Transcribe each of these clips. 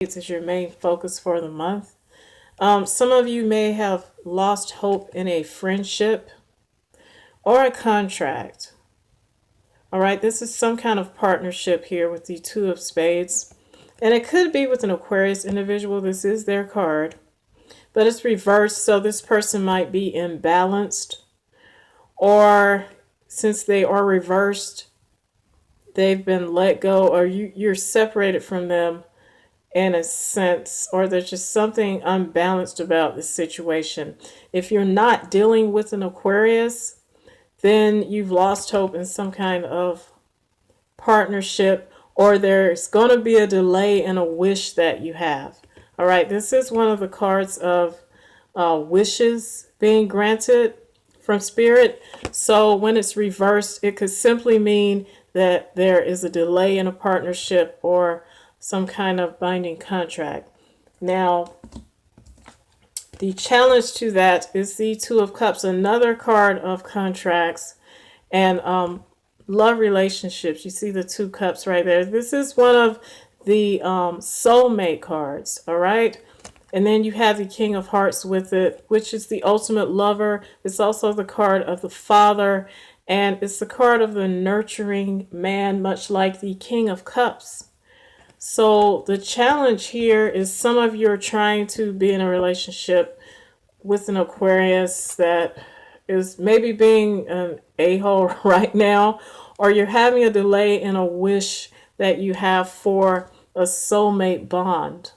is your main focus for the month. Some of you may have lost hope in a friendship or a contract. All right, this is some kind of partnership here with the Two of Spades. And it could be with an Aquarius individual. This is their card. But it's reversed, so this person might be imbalanced. Or since they are reversed, they've been let go, or you're separated from them in a sense, or there's just something unbalanced about the situation. If you're not dealing with an Aquarius, then you've lost hope in some kind of partnership, or there's going to be a delay in a wish that you have. All right, this is one of the cards of wishes being granted from Spirit. So when it's reversed, it could simply mean that there is a delay in a partnership or some kind of binding contract. Now, the challenge to that is the Two of Cups, another card of contracts and love relationships. You see the Two Cups right there. This is one of the soulmate cards, all right? And then you have the King of Hearts with it, which is the ultimate lover. It's also the card of the father, and it's the card of the nurturing man, much like the King of Cups. So the challenge here is some of you are trying to be in a relationship with an Aquarius that is maybe being an a-hole right now, or you're having a delay in a wish that you have for a soulmate bond.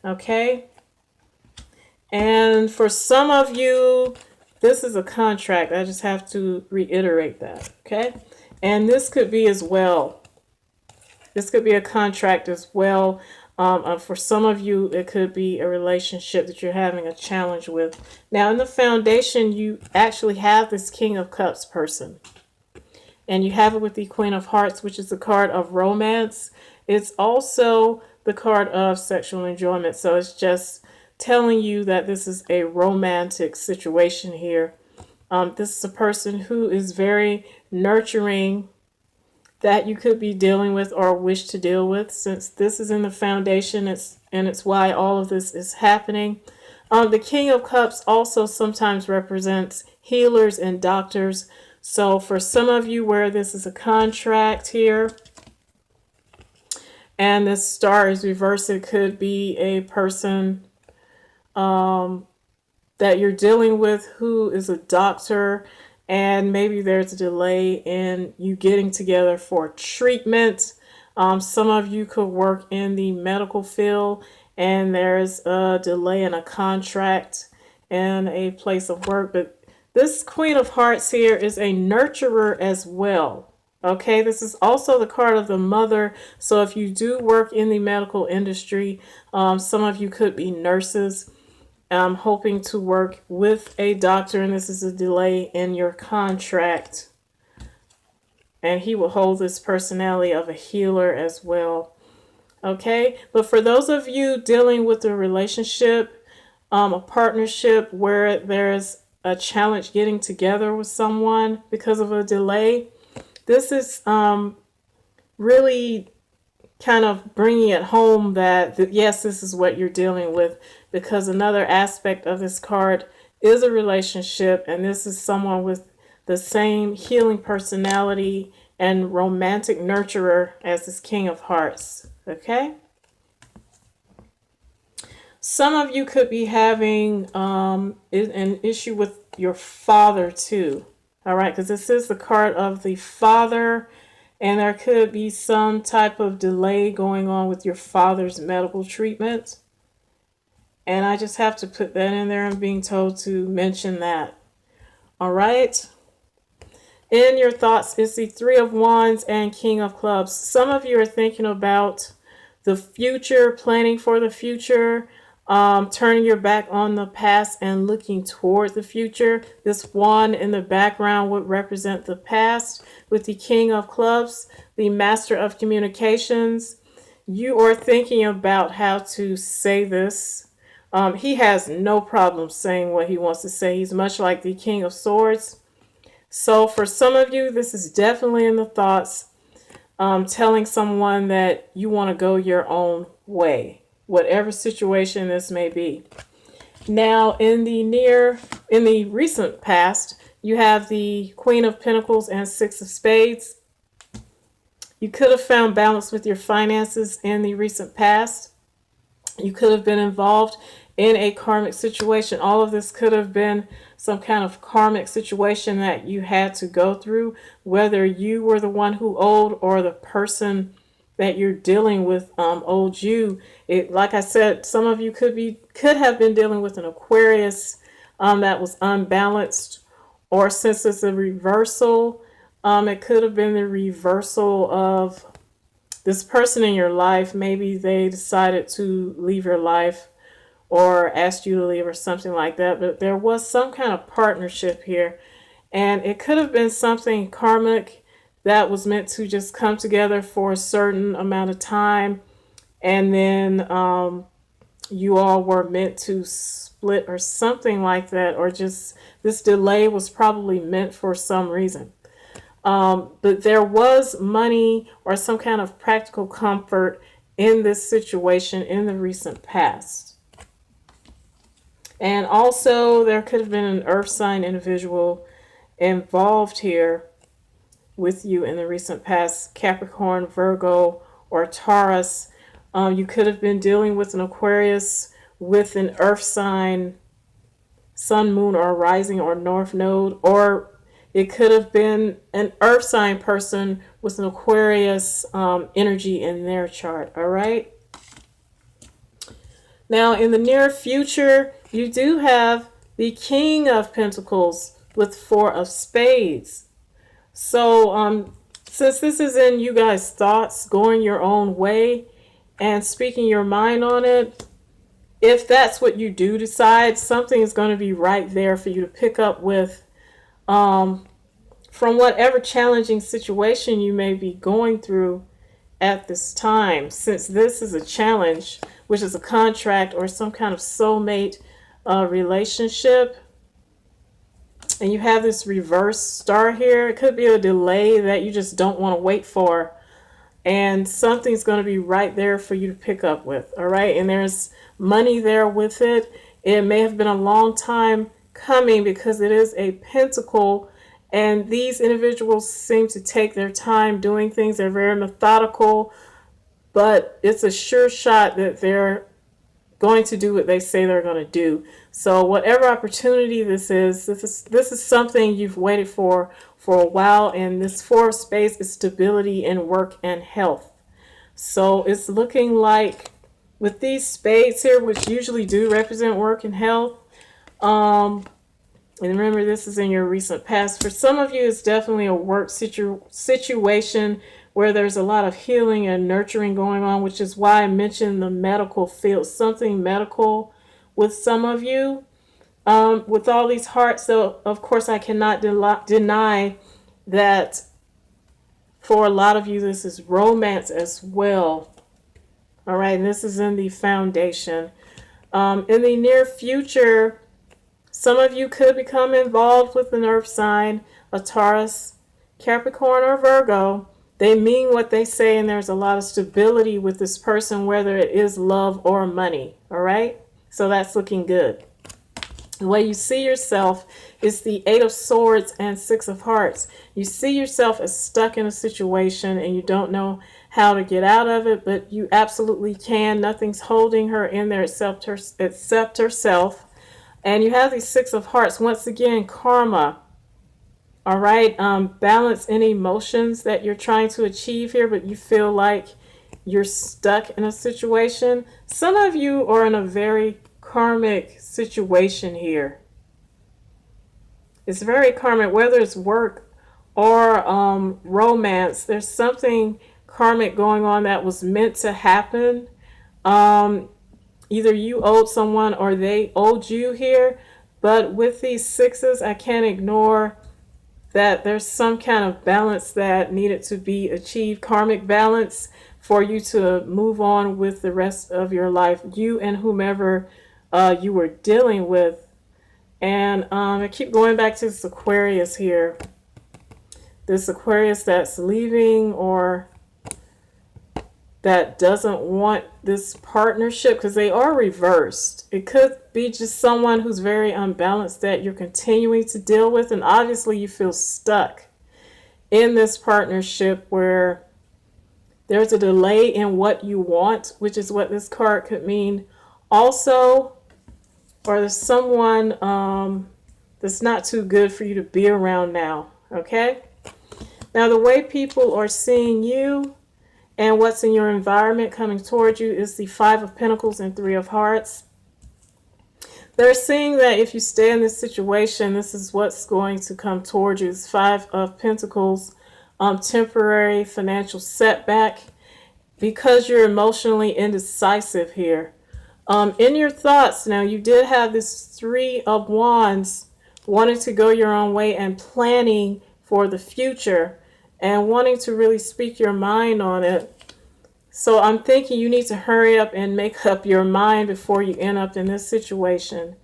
Okay? And for some of you, this is a contract. I just have to reiterate that. Okay? And this could be as well. This could be a contract as well. For some of you, it could be a relationship that you're having a challenge with. Now, in the foundation, you actually have this King of Cups person. And you have it with the Queen of Hearts, which is the card of romance. It's also the card of sexual enjoyment. So it's just telling you that this is a romantic situation here. This is a person who is very nurturing, that you could be dealing with or wish to deal with, since this is in the foundation. It's why all of this is happening. The King of Cups also sometimes represents healers and doctors. So for some of you where this is a contract here and this star is reversed, it could be a person that you're dealing with who is a doctor, and maybe there's a delay in you getting together for treatment. Some of you could work in the medical field, and there's a delay in a contract and a place of work. But this Queen of Hearts here is a nurturer as well. Okay, this is also the card of the mother. So if you do work in the medical industry, some of you could be nurses. I'm hoping to work with a doctor, and this is a delay in your contract. And he will hold this personality of a healer as well. Okay, but for those of you dealing with a relationship, a partnership where there's a challenge getting together with someone because of a delay, this is really kind of bringing it home that yes, this is what you're dealing with, because another aspect of this card is a relationship, and this is someone with the same healing personality and romantic nurturer as this King of Hearts. Okay? Some of you could be having an issue with your father too. All right, because this is the card of the father, and there could be some type of delay going on with your father's medical treatment. And I just have to put that in there. I'm being told to mention that. All right. In your thoughts is the Three of Wands and King of Clubs. Some of you are thinking about the future, planning for the future, turning your back on the past and looking toward the future. This wand in the background would represent the past, with the King of Clubs, the Master of Communications. You are thinking about how to say this. He has no problem saying what he wants to say. He's much like the King of Swords. So for some of you, this is definitely in the thoughts, telling someone that you want to go your own way, whatever situation this may be. Now, in the recent past, you have the Queen of Pentacles and Six of Spades. You could have found balance with your finances in the recent past. You could have been involved in a karmic situation. All of this could have been some kind of karmic situation that you had to go through, whether you were the one who owed or the person that you're dealing with owed you. Like I said, some of you could have been dealing with an Aquarius that was unbalanced, or since it's a reversal, it could have been the reversal of this person in your life. Maybe they decided to leave your life or asked you to leave or something like that. But there was some kind of partnership here. And it could have been something karmic that was meant to just come together for a certain amount of time. And then you all were meant to split or something like that. Or just this delay was probably meant for some reason. But there was money or some kind of practical comfort in this situation in the recent past. And also there could have been an earth sign individual involved here with you in the recent past. Capricorn, Virgo, or Taurus. You could have been dealing with an Aquarius with an earth sign, sun, moon, or rising, or north node, or it could have been an earth sign person with an Aquarius energy in their chart. All right. Now, in the near future, you do have the King of Pentacles with Four of Spades. So, since this is in you guys' thoughts, going your own way and speaking your mind on it, if that's what you do decide, something is going to be right there for you to pick up with from whatever challenging situation you may be going through at this time. Since this is a challenge, which is a contract or some kind of soulmate relationship, and you have this reverse star here, it could be a delay that you just don't want to wait for, and something's going to be right there for you to pick up with. All right, and there's money there with it. It may have been a long time coming because it is a pentacle, and these individuals seem to take their time doing things. They're very methodical, but it's a sure shot that they're going to do what they say they're going to do. So whatever opportunity this is something you've waited for a while, and this Four of Spades is stability in work and health. So it's looking like with these spades here, which usually do represent work and health, and remember this is in your recent past. For some of you, it's definitely a work situation where there's a lot of healing and nurturing going on, which is why I mentioned the medical field, something medical with some of you. With all these hearts, so of course I cannot deny that for a lot of you this is romance as well. All right, and this is in the foundation. In the near future, some of you could become involved with an earth sign, a Taurus, Capricorn, or Virgo. They mean what they say, and there's a lot of stability with this person, whether it is love or money. All right, so that's looking good. The way you see yourself is the Eight of Swords and Six of Hearts. You see yourself as stuck in a situation and you don't know how to get out of it, but you absolutely can. Nothing's holding her in there except herself. And you have these Six of Hearts. Once again, karma. All right. Balance any emotions that you're trying to achieve here, but you feel like you're stuck in a situation. Some of you are in a very karmic situation here. It's very karmic, whether it's work or romance. There's something karmic going on that was meant to happen. Either you owed someone or they owed you here. But with these sixes, I can't ignore that there's some kind of balance that needed to be achieved, karmic balance, for you to move on with the rest of your life, you and whomever you were dealing with. And I keep going back to this Aquarius here. This Aquarius that's leaving or that doesn't want this partnership, because they are reversed. It could be just someone who's very unbalanced that you're continuing to deal with, and obviously you feel stuck in this partnership where there's a delay in what you want, which is what this card could mean. Also, or there's someone that's not too good for you to be around now, okay? Now, the way people are seeing you and what's in your environment coming towards you is the Five of Pentacles and Three of Hearts. They're seeing that if you stay in this situation, this is what's going to come towards you. It's Five of Pentacles, temporary financial setback because you're emotionally indecisive here. In your thoughts, now you did have this Three of Wands, wanting to go your own way and planning for the future and wanting to really speak your mind on it. So I'm thinking you need to hurry up and make up your mind before you end up in this situation.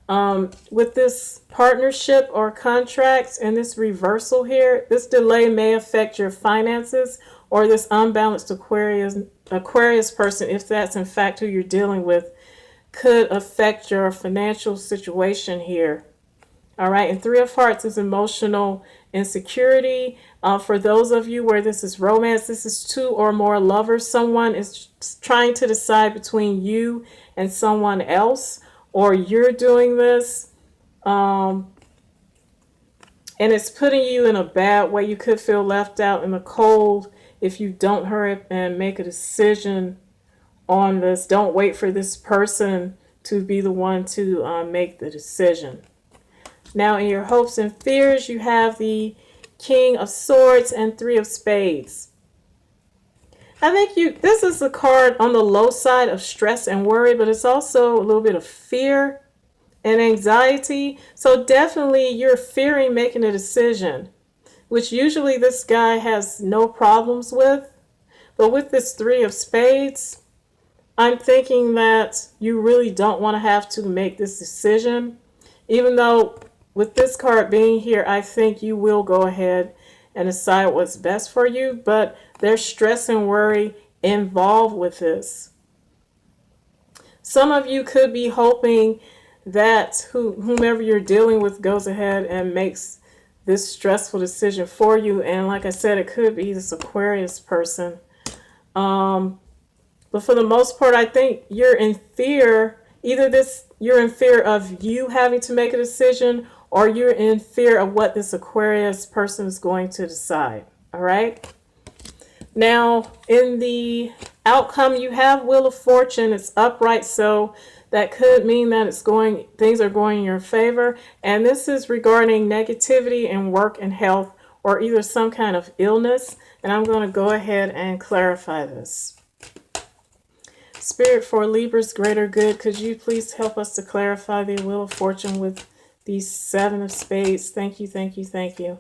With this partnership or contract and this reversal here, this delay may affect your finances, or this unbalanced Aquarius person, if that's in fact who you're dealing with, could affect your financial situation here. All right, and Three of Hearts is emotional insecurity. For those of you where this is romance, this is two or more lovers. Someone is trying to decide between you and someone else, or you're doing this. And it's putting you in a bad way. You could feel left out in the cold if you don't hurry up and make a decision on this. Don't wait for this person to be the one to make the decision. Now, in your hopes and fears, you have the King of Swords and Three of Spades. I think this is a card on the low side of stress and worry, but it's also a little bit of fear and anxiety. So definitely you're fearing making a decision, which usually this guy has no problems with. But with this Three of Spades, I'm thinking that you really don't want to have to make this decision. Even though with this card being here, I think you will go ahead and decide what's best for you. But there's stress and worry involved with this. Some of you could be hoping that whomever you're dealing with goes ahead and makes this stressful decision for you. And like I said, it could be this Aquarius person. But for the most part, I think you're in fear. You're in fear of you having to make a decision, or you're in fear of what this Aquarius person is going to decide. All right. Now, in the outcome, you have Wheel of Fortune. It's upright, so that could mean that things are going in your favor. And this is regarding negativity in work and health, or either some kind of illness. And I'm going to go ahead and clarify this. Spirit, for Libra's greater good, could you please help us to clarify the Wheel of Fortune with the Seven of Spades? Thank you, thank you, thank you.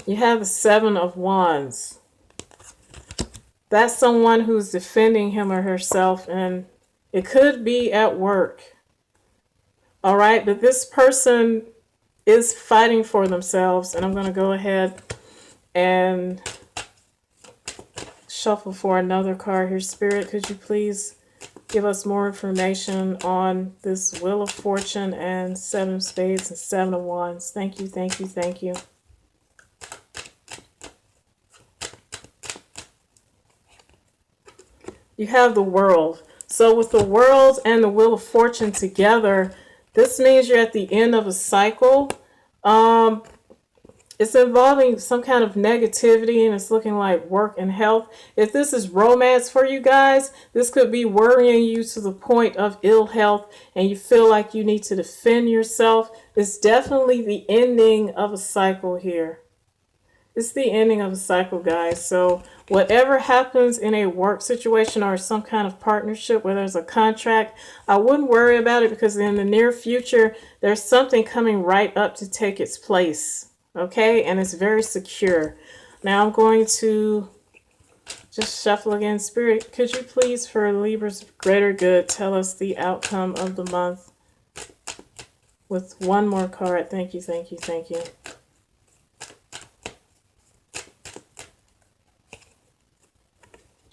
You have the Seven of Wands. That's someone who's defending him or herself, and it could be at work. All right, but this person is fighting for themselves, and I'm going to go ahead and shuffle for another card here. Spirit, could you please give us more information on this Wheel of Fortune and Seven of Spades and Seven of Wands? Thank you, thank you, thank you. You have the World. So with the World and the Wheel of Fortune together, this means you're at the end of a cycle. It's involving some kind of negativity, and it's looking like work and health. If this is romance for you guys, this could be worrying you to the point of ill health, and you feel like you need to defend yourself. It's definitely the ending of a cycle here. It's the ending of a cycle, guys. So whatever happens in a work situation or some kind of partnership, whether it's a contract, I wouldn't worry about it, because in the near future, there's something coming right up to take its place. Okay, and it's very secure. Now I'm going to just shuffle again. Spirit, could you please, for Libra's greater good, tell us the outcome of the month with one more card? Thank you, thank you, thank you.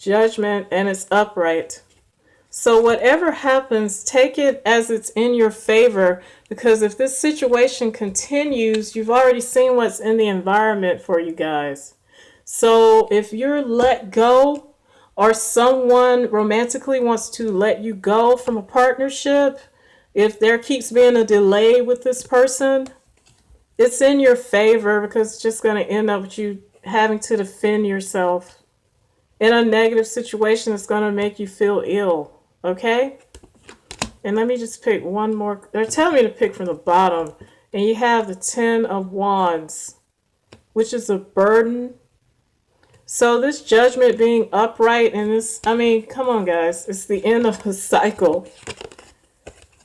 Judgment, and it's upright. So whatever happens, take it as it's in your favor, because if this situation continues, you've already seen what's in the environment for you guys. So if you're let go, or someone romantically wants to let you go from a partnership, if there keeps being a delay with this person, it's in your favor, because it's just going to end up with you having to defend yourself in a negative situation that's going to make you feel ill. Okay? And let me just pick one more. They're telling me to pick from the bottom. And you have the 10 of Wands, which is a burden. So this Judgment being upright, and this, I mean, come on guys, it's the end of a cycle.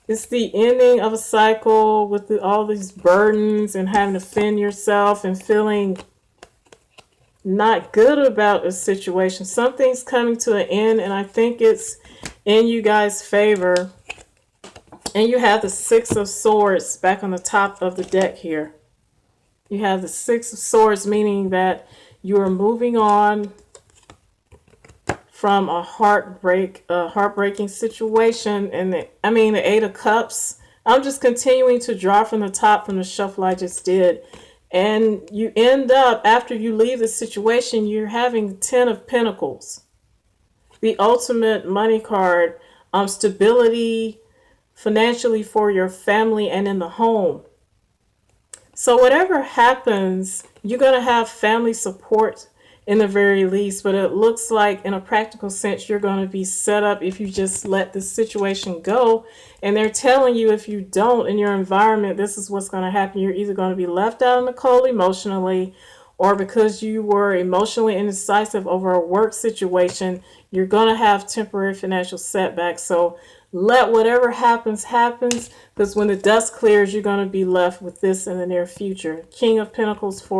It's the ending of a cycle with all these burdens and having to defend yourself and feeling not good about a situation. Something's coming to an end, and I think it's in you guys' favor. And you have the 6 of Swords back on the top of the deck here. You have the 6 of Swords, meaning that you are moving on from a heartbreaking situation. And the 8 of Cups. I'm just continuing to draw from the top from the shuffle I just did. And you end up, after you leave the situation, you're having 10 of Pentacles. The ultimate money card, stability financially for your family and in the home. So whatever happens, you're going to have family support in the very least, but it looks like in a practical sense, you're going to be set up if you just let the situation go. And they're telling you, if you don't, in your environment, this is what's going to happen. You're either going to be left out in the cold emotionally, or because you were emotionally indecisive over a work situation, you're going to have temporary financial setbacks. So let whatever happens, happens, because when the dust clears, you're going to be left with this in the near future. King of Pentacles for